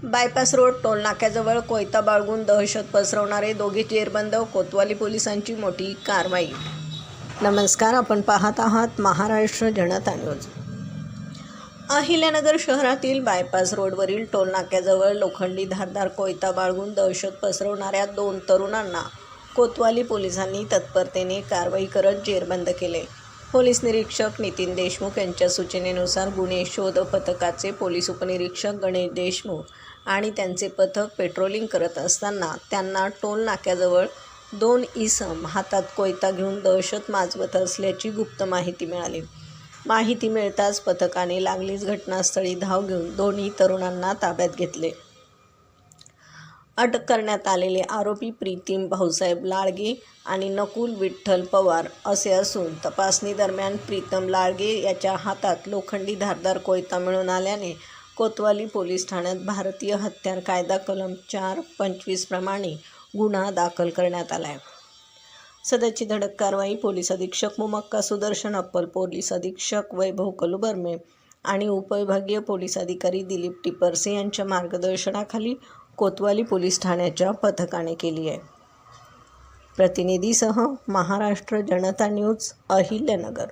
Bypass road टोलनाक्याजवळ कोयता बाळगून दहशत पसरवणारे दोघे जेरबंद, कोतवाली पोलिसांची मोठी कारवाई. नमस्कार, आपण पाहत आहात महाराष्ट्र जनता न्यूज. अहिल्यानगर शहरातील बायपास रोडवरील टोलनाक्याजवळ लोखंडी धारदार कोयता बाळगून दहशत पसरवणाऱ्या 2 तरुणांना कोतवाली पोलिसांनी तत्परतेने कारवाई करत जेरबंद केले. पोलीस निरीक्षक नितीन देशमुख यांच्या सूचनेनुसार गुन्हे शोध पथकाचे पोलीस उपनिरीक्षक गणेश देशमुख आणि त्यांचे पथक पेट्रोलिंग करत असताना त्यांना टोल नाक्याजवळ 2 इसम हातात कोयता घेऊन दहशत माजवत असल्याची गुप्त माहिती मिळाली. माहिती मिळताच पथकाने लागलीच घटनास्थळी धाव घेऊन दोन्ही तरुणांना ताब्यात घेतले. अटक करण्यात आलेले आरोपी प्रीतीम भाऊसाहेब लाळगे आणि नकुल विठ्ठल पवार असे असून तपासणी दरम्यान प्रीतम लाळगे याच्या हातात लोखंडी धारदार कोयता मिळून आल्याने कोतवाली पोलीस ठाण्यात भारतीय हत्यार कायदा कलम 425 प्रमाणे गुन्हा दाखल करण्यात आला आहे. सदरची धडक कारवाई पोलीस अधीक्षक मुमक्का सुदर्शन अप्पल, पोलीस अधीक्षक वैभव कलुबर्मे आणि उपविभागीय पोलीस अधिकारी दिलीप टिपरसे यांच्या मार्गदर्शनाखाली कोतवाली पोलीस ठाण्याच्या पथकाने केली आहे. प्रतिनिधीसह महाराष्ट्र जनता न्यूज, अहिल्यानगर.